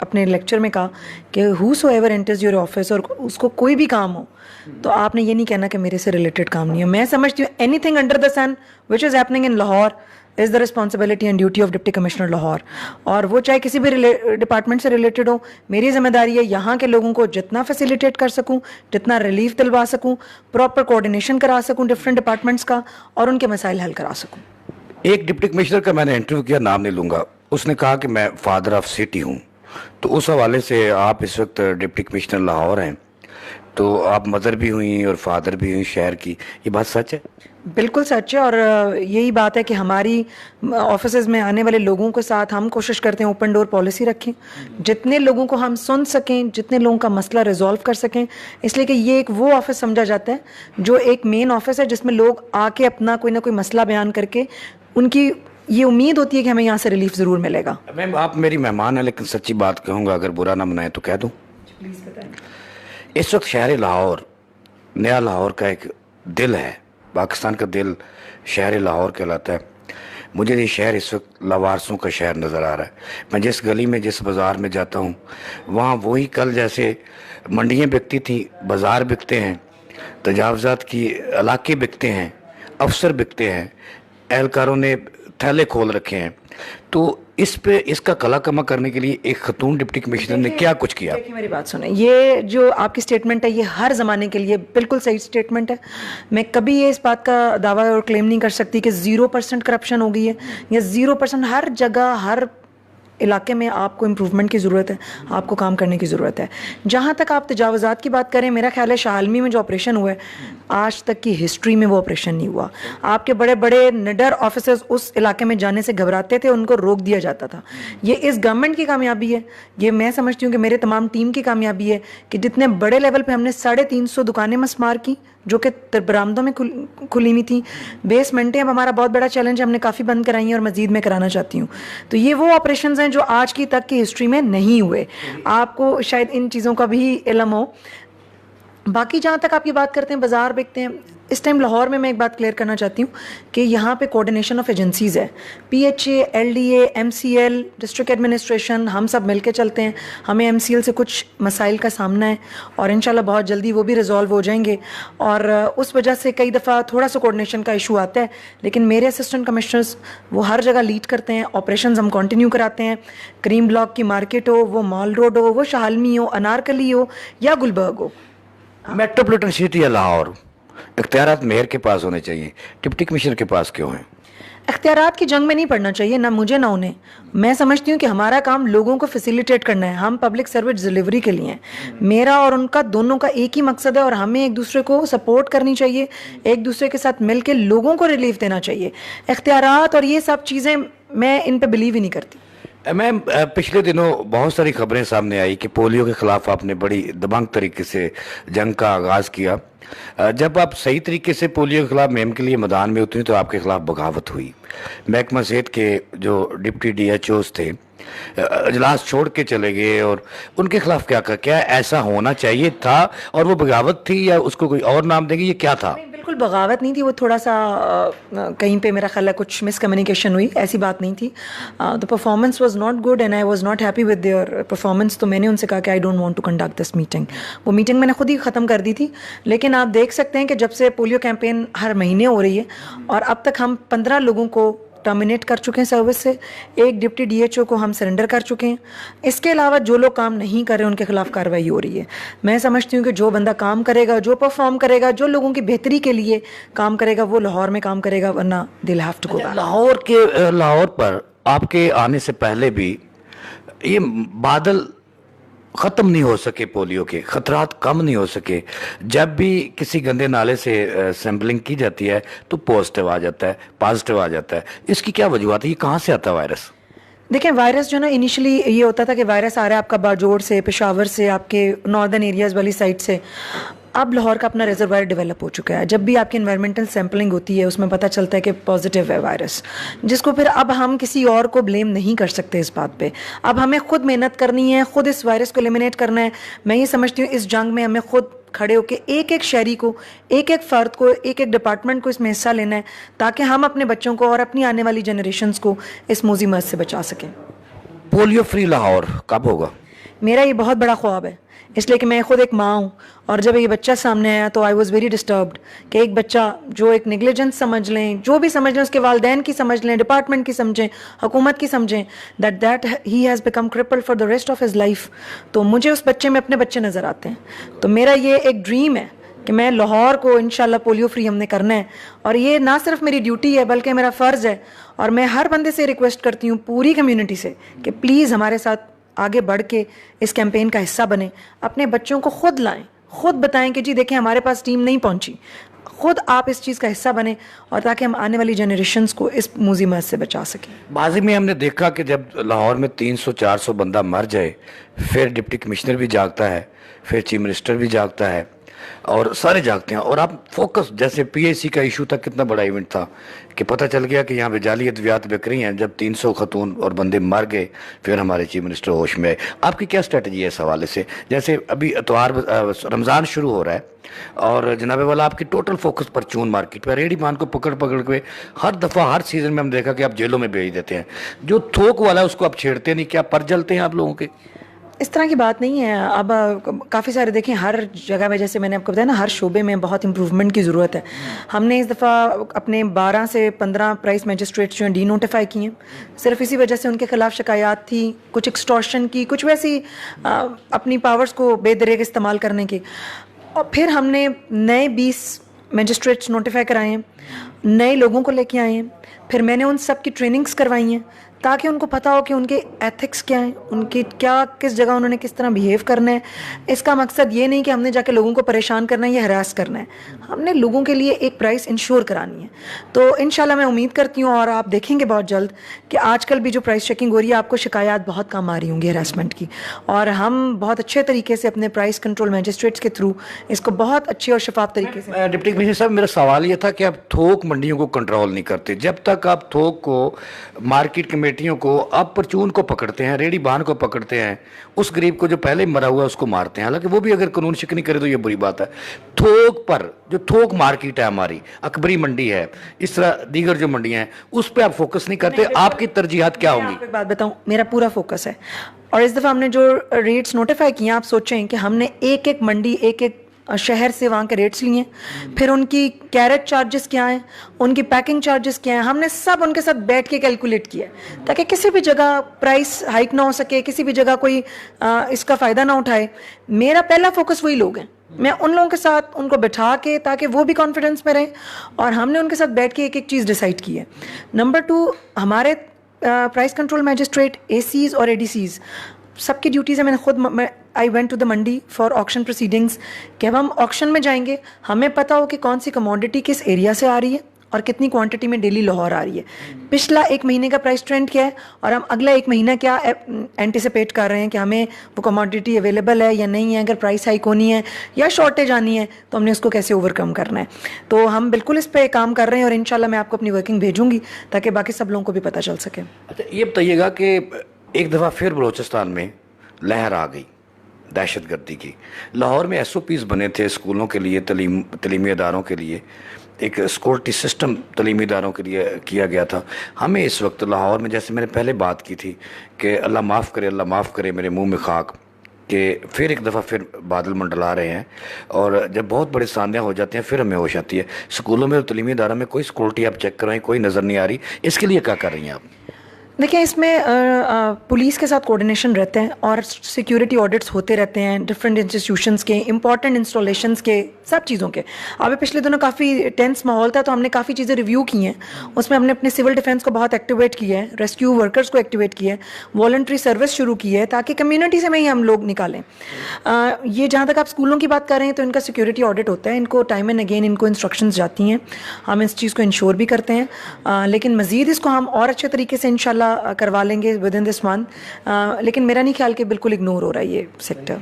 اپنے لیکچر میں کہا کہ whosoever enters your office, اور اس کو کوئی بھی کام ہو تو آپ نے یہ نہیں کہنا کہ میرے سے ریلیٹڈ کام نہیں ہے. میں سمجھتی ہوں anything under the sun which is happening in Lahore is the responsibility and duty of deputy commissioner Lahore. اور وہ چاہے کسی بھی ڈپارٹمنٹ سے ریلیٹڈ ہو، میری ذمہ داری ہے یہاں کے لوگوں کو جتنا فیسیلیٹیٹ کر سکوں، جتنا ریلیف دلوا سکوں، پراپر کوآرڈینیشن کرا سکوں ڈفرینٹ ڈپارٹمنٹس کا، اور ان کے مسائل حل کرا سکوں. ایک ڈپٹی کمشنر کا میں نے انٹرویو کیا، نام نہیں لوں گا، اس نے کہا کہ میں فادر آف سٹی ہوں. تو اس حوالے سے آپ اس وقت ڈپٹی کمشنر لاہور ہیں، تو آپ مدر بھی ہوئیں اور فادر بھی ہوئیں شہر کی، یہ بات سچ ہے؟ بالکل سچ ہے، اور یہی بات ہے کہ ہماری آفیسز میں آنے والے لوگوں کے ساتھ ہم کوشش کرتے ہیں اوپن ڈور پالیسی رکھیں، جتنے لوگوں کو ہم سن سکیں، جتنے لوگوں کا مسئلہ ریزالو کر سکیں، اس لیے کہ یہ ایک وہ آفس سمجھا جاتا ہے جو ایک مین آفس ہے جس میں لوگ آ کے اپنا کوئی نہ کوئی مسئلہ بیان کر کے ان کی یہ امید ہوتی ہے کہ ہمیں یہاں سے ریلیف ضرور ملے گا. میم آپ میری مہمان ہیں لیکن سچی بات کہوں گا، اگر برا نہ منائیں تو کہہ دوں. پلیز بتائیں. اس وقت شہر لاہور نیا لاہور کا ایک دل ہے، پاکستان کا دل شہر لاہور کہلاتا ہے. مجھے یہ شہر اس وقت لاوارسوں کا شہر نظر آ رہا ہے. میں جس گلی میں جس بازار میں جاتا ہوں وہاں وہی کل جیسے منڈیاں بکتی تھیں، بازار بکتے ہیں، تجاوزات کی علاقے بکتے ہیں، افسر بکتے ہیں، اہلکاروں نے تھیلے کھول رکھے ہیں. تو اس پہ اس کا کلا کما کرنے کے لیے ایک خاتون ڈپٹی کمشنر نے کیا کچھ کیا؟ دیکھیں میری بات سنیں، یہ جو آپ کی سٹیٹمنٹ ہے یہ ہر زمانے کے لیے بالکل صحیح سٹیٹمنٹ ہے. میں کبھی یہ اس بات کا دعویٰ اور کلیم نہیں کر سکتی کہ 0% کرپشن ہو گئی ہے یا 0%. ہر جگہ ہر علاقے میں آپ کو امپروومنٹ کی ضرورت ہے، آپ کو کام کرنے کی ضرورت ہے. جہاں تک آپ تجاوزات کی بات کریں، میرا خیال ہے شاہ عالمی میں جو آپریشن ہوا ہے آج تک کی ہسٹری میں وہ آپریشن نہیں ہوا. آپ کے بڑے بڑے نڈر آفیسرز اس علاقے میں جانے سے گھبراتے تھے، ان کو روک دیا جاتا تھا. یہ اس گورنمنٹ کی کامیابی ہے، یہ میں سمجھتی ہوں کہ میرے تمام ٹیم کی کامیابی ہے کہ جتنے بڑے لیول پہ ہم نے 350 دکانیں مسمار کی جو کہ برآمدوں میں کھلی ہوئی تھیں. بیسمنٹیں اب ہمارا بہت بڑا چیلنج ہے، ہم نے کافی بند کرائی ہیں اور مزید میں کرانا چاہتی ہوں. تو یہ وہ آپریشنز ہیں جو آج کی تک کی ہسٹری میں نہیں ہوئے. آپ کو شاید ان چیزوں کا بھی علم ہو. باقی جہاں تک آپ کی بات کرتے ہیں بازار بکتے ہیں، اس ٹائم لاہور میں ایک بات کلیئر کرنا چاہتی ہوں کہ یہاں پہ کوآرڈینیشن آف ایجنسیز ہے. P H A, L D A, M C L, district administration, ہم سب مل کے چلتے ہیں. ہمیں ایم سی ایل سے کچھ مسائل کا سامنا ہے اور انشاءاللہ بہت جلدی وہ بھی ریزالو ہو جائیں گے، اور اس وجہ سے کئی دفعہ تھوڑا سا کوآرڈینیشن کا ایشو آتا ہے. لیکن میرے اسسٹنٹ کمشنرز وہ ہر جگہ لیڈ کرتے ہیں، آپریشنز ہم کنٹینیو کراتے ہیں. کریم بلاک کی مارکیٹ ہو، وہ مال روڈ ہو، وہ شاہ عالمی ہو، انارکلی ہو یا گلبرگ ہو. میٹروپولیٹن سٹی ہے لاہور، اختیارات میئر کے پاس ہونے چاہیے، ڈپٹی کمشنر کے پاس کیوں ہیں؟ اختیارات کی جنگ میں نہیں پڑنا چاہیے، نہ مجھے نہ انہیں. میں سمجھتی ہوں کہ ہمارا کام لوگوں کو فیسیلیٹیٹ کرنا ہے، ہم پبلک سروس ڈلیوری کے لیے ہیں. میرا اور ان کا دونوں کا ایک ہی مقصد ہے اور ہمیں ایک دوسرے کو سپورٹ کرنی چاہیے، ایک دوسرے کے ساتھ مل کے لوگوں کو ریلیف دینا چاہیے. اختیارات اور یہ سب چیزیں میں ان پہ بلیو ہی نہیں کرتی. میم پچھلے دنوں بہت ساری خبریں سامنے آئی کہ پولیو کے خلاف آپ نے بڑی دبنگ طریقے سے جنگ کا آغاز کیا. جب آپ صحیح طریقے سے پولیو کے خلاف مہم کے لیے میدان میں اتری تو آپ کے خلاف بغاوت ہوئی. محکمہ صحت کے جو ڈپٹی ڈی ایچ اوز تھے اجلاس چھوڑ کے چلے گئے، اور ان کے خلاف کیا ایسا ہونا چاہیے تھا اور وہ بغاوت تھی یا اس کو کوئی اور نام دیں گے، یہ کیا تھا؟ بالکل بغاوت نہیں تھی، وہ تھوڑا سا کہیں پہ میرا خیال ہے کچھ مس کمیونیکیشن ہوئی، ایسی بات نہیں تھی. The performance was not good and I was not happy with their performance. تو میں نے ان سے کہا کہ I don't want to conduct this meeting. وہ میٹنگ میں نے خود ہی ختم کر دی تھی. لیکن آپ دیکھ سکتے ہیں کہ جب سے پولیو کیمپین ہر مہینے ہو رہی ہے اور اب تک ہم 15 لوگوں کو ٹرمینیٹ کر چکے ہیں سروس سے، ایک ڈپٹی ڈی ایچ او کو ہم سرنڈر کر چکے ہیں. اس کے علاوہ جو لوگ کام نہیں کر رہے ان کے خلاف کارروائی ہو رہی ہے. میں سمجھتی ہوں کہ جو بندہ کام کرے گا، جو پرفارم کرے گا، جو لوگوں کی بہتری کے لیے کام کرے گا، وہ لاہور میں کام کرے گا، ورنہ دل ہیو ٹو گو. لاہور پر آپ کے آنے سے پہلے بھی یہ بادل ختم نہیں ہو سکے، پولیو کے خطرات کم نہیں ہو سکے. جب بھی کسی گندے نالے سے سیمپلنگ کی جاتی ہے تو پازیٹیو آ جاتا ہے. اس کی کیا وجوہات ہے؟ یہ کہاں سے آتا ہے وائرس؟ دیکھیں وائرس جو نا انیشلی یہ ہوتا تھا کہ وائرس آ رہا ہے آپ کا باجوڑ سے، پشاور سے، آپ کے ناردرن ایریاز والی سائڈ سے. اب لاہور کا اپنا ریزروائر ڈیولپ ہو چکا ہے. جب بھی آپ کی انوائرمنٹل سیمپلنگ ہوتی ہے اس میں پتہ چلتا ہے کہ پازیٹیو ہے وائرس، جس کو پھر اب ہم کسی اور کو بلیم نہیں کر سکتے اس بات پہ. اب ہمیں خود محنت کرنی ہے، خود اس وائرس کو ایلیمینیٹ کرنا ہے. میں یہ سمجھتی ہوں اس جنگ میں ہمیں خود کھڑے ہو کے ایک ایک شہری کو، ایک ایک فرد کو، ایک ایک ڈپارٹمنٹ کو اس میں حصہ لینا ہے تاکہ ہم اپنے بچوں کو اور اپنی آنے والی جنریشنز کو اس موذی مرض سے بچا سکیں. پولیو فری لاہور کب ہوگا؟ میرا یہ بہت بڑا خواب ہے, اس لیے کہ میں خود ایک ماں ہوں, اور جب یہ بچہ سامنے آیا تو آئی واز ویری ڈسٹربڈ کہ ایک بچہ جو ایک نیگلیجنس سمجھ لیں, جو بھی سمجھ لیں, اس کے والدین کی سمجھ لیں, ڈپارٹمنٹ کی سمجھیں, حکومت کی سمجھیں, that he has become cripple for the rest of his life. تو مجھے اس بچے میں اپنے بچے نظر آتے ہیں. تو میرا یہ ایک ڈریم ہے کہ میں لاہور کو انشاءاللہ پولیو فری ہم نے کرنا ہے, اور یہ نہ صرف میری ڈیوٹی ہے بلکہ میرا فرض ہے. اور میں ہر بندے سے ریکویسٹ کرتی ہوں, پوری کمیونٹی سے, کہ پلیز ہمارے ساتھ آگے بڑھ کے اس کیمپین کا حصہ بنیں. اپنے بچوں کو خود لائیں, خود بتائیں کہ جی دیکھیں ہمارے پاس ٹیم نہیں پہنچی, خود آپ اس چیز کا حصہ بنیں, اور تاکہ ہم آنے والی جنریشنز کو اس موذی مرض سے بچا سکیں. ماضی میں ہم نے دیکھا کہ جب لاہور میں 300-400 بندہ مر جائے, پھر ڈپٹی کمشنر بھی جاگتا ہے, پھر چیف منسٹر بھی جاگتا ہے, اور سارے جاگتے ہیں. اور آپ فوکس, جیسے پی ایس سی کا ایشو تھا, کتنا بڑا ایونٹ تھا کہ پتہ چل گیا کہ یہاں پہ جعلی ادویات بک رہی ہیں. جب 300 خاتون اور بندے مر گئے, پھر ہمارے چیف منسٹر ہوش میں آئے. آپ کی کیا اسٹریٹجی ہے اس حوالے سے؟ جیسے ابھی اتوار رمضان شروع ہو رہا ہے, اور جناب والا آپ کی ٹوٹل فوکس پرچون مارکیٹ پہ, ریڈی مان کو پکڑ کے ہر دفعہ ہر سیزن میں ہم دیکھا کہ آپ جیلوں میں بھیج دیتے ہیں. جو تھوک والا ہے اس کو آپ چھیڑتے نہیں, کیا پر جلتے ہیں آپ لوگوں کے؟ اس طرح کی بات نہیں ہے. اب کافی سارے دیکھیں ہر جگہ میں, جیسے میں نے آپ کو بتایا نا, ہر شعبے میں بہت امپروومنٹ کی ضرورت ہے. ہم نے اس دفعہ اپنے 12 سے 15 پرائس میجسٹریٹس جو ہیں ڈی نوٹیفائی کیے ہیں, صرف اسی وجہ سے ان کے خلاف شکایات تھی, کچھ ایکسٹورشن کی, کچھ ویسی اپنی پاورز کو بے دریغ استعمال کرنے کی. اور پھر ہم نے نئے 20 میجسٹریٹس نوٹیفائی کرائے ہیں, نئے لوگوں کو لے کے آئے ہیں. پھر میں نے ان سب کی ٹریننگز کروائی ہیں تاکہ ان کو پتہ ہو کہ ان کے ایتھکس کیا ہیں, ان کی کیا, کس جگہ انہوں نے کس طرح بیہیو کرنا ہے. اس کا مقصد یہ نہیں کہ ہم نے جا کے لوگوں کو پریشان کرنا ہے یا ہراس کرنا ہے, ہم نے لوگوں کے لیے ایک پرائس انشور کرانی ہے. تو انشاءاللہ میں امید کرتی ہوں, اور آپ دیکھیں گے بہت جلد کہ آج کل بھی جو پرائس چیکنگ ہو رہی ہے, آپ کو شکایات بہت کم آ رہی ہوں گی ہراسمنٹ کی, اور ہم بہت اچھے طریقے سے اپنے پرائس کنٹرول میجسٹریٹس کے تھرو اس کو بہت اچھے اور شفاف طریقے سے. ڈپٹی کمشنر صاحب, میرا سوال یہ تھا کہ آپ تھوک منڈیوں کو کنٹرول نہیں کرتے. جب تک آپ تھوک کو, مارکیٹ کمیٹیوں کو, آپ پرچون کو پکڑتے ہیں, ریڈی بان کو پکڑتے ہیں, اس غریب کو جو پہلے مرا ہوا ہے اس کو مارتے ہیں, حالانکہ وہ بھی اگر قانون شکنی کرے تو یہ بری بات ہے. تھوک پر جو تھوک مارکیٹ ہے ہماری, اکبری منڈی ہے, اس طرح دیگر جو منڈیاں ہیں, اس پہ آپ فوکس نہیں کرتے. آپ کی ترجیحات کیا ہوں گی؟ ایک بات بتاؤں, میرا پورا فوکس ہے, اور اس دفعہ ہم نے جو ریٹس نوٹیفائی کیے ہیں, آپ سوچیں کہ ہم نے ایک ایک منڈی, ایک ایک شہر سے وہاں کے ریٹس لیے ہیں, پھر ان کی کیرٹ چارجز کیا ہیں, ان کی پیکنگ چارجز کیا ہیں, ہم نے سب ان کے ساتھ بیٹھ کے کیلکولیٹ کیا ہے تاکہ کسی بھی جگہ پرائس ہائک نہ ہو سکے, کسی بھی جگہ کوئی اس کا فائدہ نہ اٹھائے. میرا پہلا فوکس وہی لوگ ہیں, میں ان لوگوں کے ساتھ ان کو بٹھا کے, تاکہ وہ بھی کانفیڈنس میں رہیں, اور ہم نے ان کے ساتھ بیٹھ کے ایک ایک چیز ڈیسائیڈ کی ہے. نمبر 2, ہمارے پرائس کنٹرول میجسٹریٹ, اے سیز اور اے ڈی سیز, سب کی ڈیوٹیز ہے. میں نے خود آئی وینٹ ٹو دا منڈی فار آکشن پروسیڈنگس, کہ اب ہم آکشن میں جائیں گے, ہمیں پتہ ہو کہ کون سی کموڈٹی کس ایریا سے آ رہی ہے اور کتنی کوانٹٹی میں ڈیلی لاہور آ رہی ہے, پچھلا 1 مہینے کا پرائس ٹرینڈ کیا ہے, اور ہم اگلا 1 مہینہ کیا اینٹیسپیٹ کر رہے ہیں کہ ہمیں وہ کموڈٹی اویلیبل ہے یا نہیں ہے, اگر پرائس ہائک ہونی ہے یا شارٹیج آنی ہے تو ہم نے اس کو کیسے اوور کم کرنا ہے. تو ہم بالکل اس پہ کام کر رہے ہیں, اور انشاءاللہ میں آپ کو اپنی ورکنگ بھیجوں گی تاکہ باقی سب لوگوں کو بھی پتہ چل سکے. اچھا, یہ بتائیے گا کہ ایک دفعہ پھر بلوچستان میں لہر آ گئی دہشت گردی کی. لاہور میں ایس او پیز بنے تھے اسکولوں کے لیے, تعلیمی اداروں کے لیے, ایک سیکورٹی سسٹم تعلیمی اداروں کے لیے کیا گیا تھا. ہمیں اس وقت لاہور میں, جیسے میں نے پہلے بات کی تھی کہ اللہ معاف کرے, اللہ معاف کرے میرے منہ میں خاک, کہ پھر ایک دفعہ پھر بادل منڈلا رہے ہیں, اور جب بہت بڑے سانحہ ہو جاتے ہیں پھر ہمیں ہوش آتی ہے. اسکولوں میں اور تعلیمی اداروں میں کوئی سیکورٹی آپ چیک کرائیں, کوئی نظر نہیں آ رہی. اس کے لیے کیا کر رہی ہیں آپ؟ دیکھیں, اس میں پولیس کے ساتھ کوارڈینیشن رہتے ہیں, اور سیکیورٹی آڈٹس ہوتے رہتے ہیں ڈفرینٹ انسٹیٹیوشنس کے, امپورٹنٹ انسٹالیشنس کے, سب چیزوں کے. ابھی پچھلے دنوں کافی ٹینس ماحول تھا, تو ہم نے کافی چیزیں ریویو کی ہیں. اس میں ہم نے اپنے سول ڈیفینس کو بہت ایکٹیویٹ کیا ہے, ریسکیو ورکرز کو ایکٹیویٹ کیا ہے, والنٹری سروس شروع کی ہے تاکہ کمیونٹی سے میں ہی ہم لوگ نکالیں. یہ جہاں تک آپ اسکولوں کی بات کر رہے ہیں تو ان کا سیکیورٹی آڈٹ ہوتا ہے, ان کو ٹائم اینڈ اگین ان کو انسٹرکشنز جاتی ہیں, ہم اس چیز کو انشور بھی کرتے ہیں, لیکن مزید اس کو ہم اور اچھے طریقے سے انشاءاللہ کروا لیں گے ود ان دس منتھ. لیکن میرا نہیں خیال کہ بالکل اگنور ہو رہا ہے یہ سیکٹر.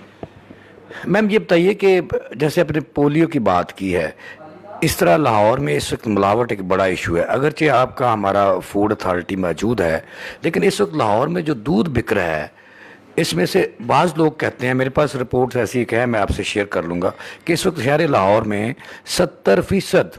میم یہ بتائیے کہ جیسے آپ نے پولیو کی بات کی ہے, اس طرح لاہور میں اس وقت ملاوٹ ایک بڑا ایشو ہے. اگرچہ آپ کا ہمارا فوڈ اتھارٹی موجود ہے, لیکن اس وقت لاہور میں جو دودھ بک رہا ہے, اس میں سے بعض لوگ کہتے ہیں, میرے پاس رپورٹس ایسی ایک ہے, میں آپ سے شیئر کر لوں گا, کہ اس وقت شہر لاہور میں 70%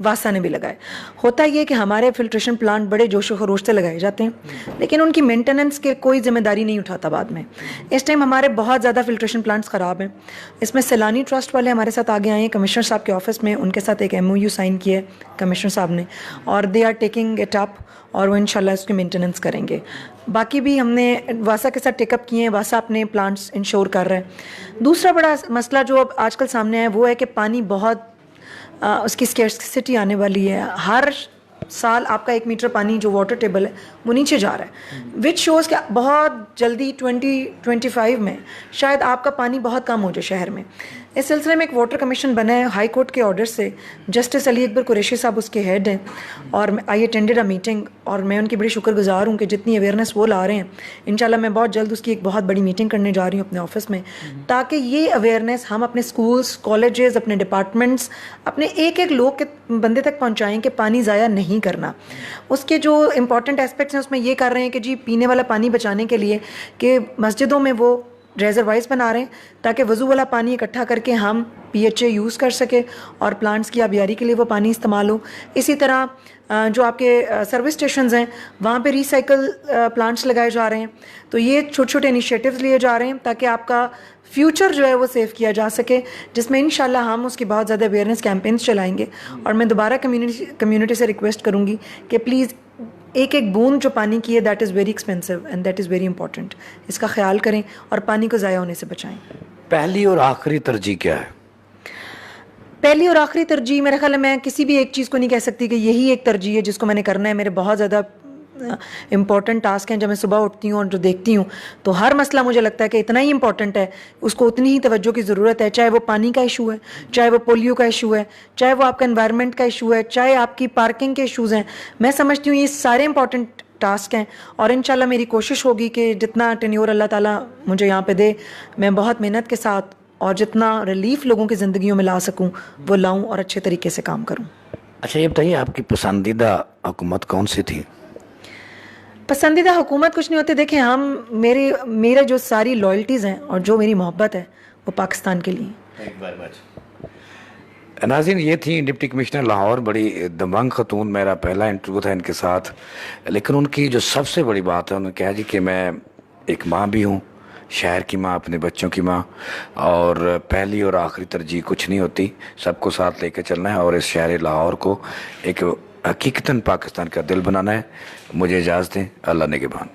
واسا نے بھی لگائے. ہوتا یہ کہ ہمارے فلٹریشن پلانٹ بڑے جوش و خروش سے لگائے جاتے ہیں لیکن ان کی مینٹیننس کے کوئی ذمہ داری نہیں اٹھاتا بعد میں. اس ٹائم ہمارے بہت زیادہ فلٹریشن پلانٹس خراب ہیں. اس میں سیلانی ٹرسٹ والے ہمارے ساتھ آگے آئے ہیں, کمشنر صاحب کے آفس میں ان کے ساتھ ایک MOU سائن کیا ہے کمشنر صاحب نے, اور they are taking it up, اور وہ انشاءاللہ اس کی مینٹیننس کریں گے. باقی بھی ہم نے واسا کے ساتھ ٹیک اپ کیے ہیں, واسا اپنے پلانٹس انشور کر رہے ہیں. دوسرا بڑا مسئلہ جو اب آج کل سامنے ہے وہ ہے کہ پانی بہت اس کی اسکیرسٹی آنے والی ہے. ہر سال آپ کا 1 میٹر پانی جو واٹر ٹیبل ہے وہ نیچے جا رہا ہے, وچ شوز کہ بہت جلدی 2025 میں شاید آپ کا پانی بہت کم ہو جائے شہر میں. اس سلسلے میں ایک واٹر کمیشن بنا ہے ہائی کورٹ کے آرڈر سے, جسٹس علی اکبر قریشی صاحب اس کے ہیڈ ہیں, اور آئی اٹینڈڈ اے میٹنگ, اور میں ان کی بڑی شکر گزار ہوں کہ جتنی اویئرنیس وہ لا رہے ہیں. انشاءاللہ میں بہت جلد اس کی ایک بہت بڑی میٹنگ کرنے جا رہی ہوں اپنے آفس میں, تاکہ یہ اویئرنیس ہم اپنے اسکولس, کالجز, اپنے ڈپارٹمنٹس, اپنے ایک ایک لوگ کے بندے تک پہنچائیں کہ پانی ضائع نہیں کرنا. اس کے جو امپورٹنٹ اسپیکٹس ہیں اس میں یہ کر رہے ہیں کہ جی پینے والا پانی بچانے کے لیے کہ مسجدوں میں وہ ریزروائرز بنا رہے ہیں تاکہ وضو والا پانی اکٹھا کر کے ہم PHA یوز کر سکے اور پلانٹس کی آبیاری کے لیے وہ پانی استعمال ہو. اسی طرح جو آپ کے سروس اسٹیشنز ہیں وہاں پہ ریسائیکل پلانٹس لگائے جا رہے ہیں. تو یہ چھوٹے چھوٹے انیشیٹوز لیے جا رہے ہیں تاکہ آپ کا فیوچر جو ہے وہ سیو کیا جا سکے, جس میں انشاءاللہ ہم اس کی بہت زیادہ اویئرنیس کیمپینز چلائیں گے. اور میں دوبارہ کمیونٹی سے ریکویسٹ کروں گی کہ پلیز ایک ایک بوند جو پانی کی ہے that is very expensive and that is very important, اس کا خیال کریں اور پانی کو ضائع ہونے سے بچائیں. پہلی اور آخری ترجیح کیا ہے؟ پہلی اور آخری ترجیح میرے خیال ہے میں کسی بھی ایک چیز کو نہیں کہہ سکتی کہ یہی ایک ترجیح ہے جس کو میں نے کرنا ہے. میرے بہت زیادہ امپورٹنٹ ٹاسک ہیں. جب میں صبح اٹھتی ہوں اور جو دیکھتی ہوں تو ہر مسئلہ مجھے لگتا ہے کہ اتنا ہی امپورٹنٹ ہے, اس کو اتنی ہی توجہ کی ضرورت ہے, چاہے وہ پانی کا ایشو ہے, چاہے وہ پولیو کا ایشو ہے, چاہے وہ آپ کا انوائرمنٹ کا ایشو ہے, چاہے آپ کی پارکنگ کے ایشوز ہیں. میں سمجھتی ہوں یہ سارے امپورٹنٹ ٹاسک ہیں, اور انشاءاللہ میری کوشش ہوگی کہ جتنا ٹینیور اللہ تعالیٰ مجھے یہاں پہ دے میں بہت محنت کے ساتھ اور جتنا ریلیف لوگوں کی زندگیوں میں لا سکوں وہ لاؤں اور اچھے طریقے سے کام کروں. اچھا یہ بتائیے آپ کی پسندیدہ حکومت کون سی تھی؟ پسندیدہ حکومت کچھ نہیں ہوتی. دیکھیں ہم میرے جو ساری لائلٹیز ہیں اور جو میری محبت ہے وہ پاکستان کے لیے. ناظرین یہ تھی ڈپٹی کمشنر لاہور, بڑی دمنگ خاتون. میرا پہلا انٹرویو تھا ان کے ساتھ, لیکن ان کی جو سب سے بڑی بات ہے انہوں نے کہا جی کہ میں ایک ماں بھی ہوں, شہر کی ماں, اپنے بچوں کی ماں, اور پہلی اور آخری ترجیح کچھ نہیں ہوتی, سب کو ساتھ لے کے چلنا ہے اور اس شہر لاہور کو ایک حقیقتاً پاکستان کا دل بنانا ہے. مجھے اجازت دیں, اللہ نگہبان.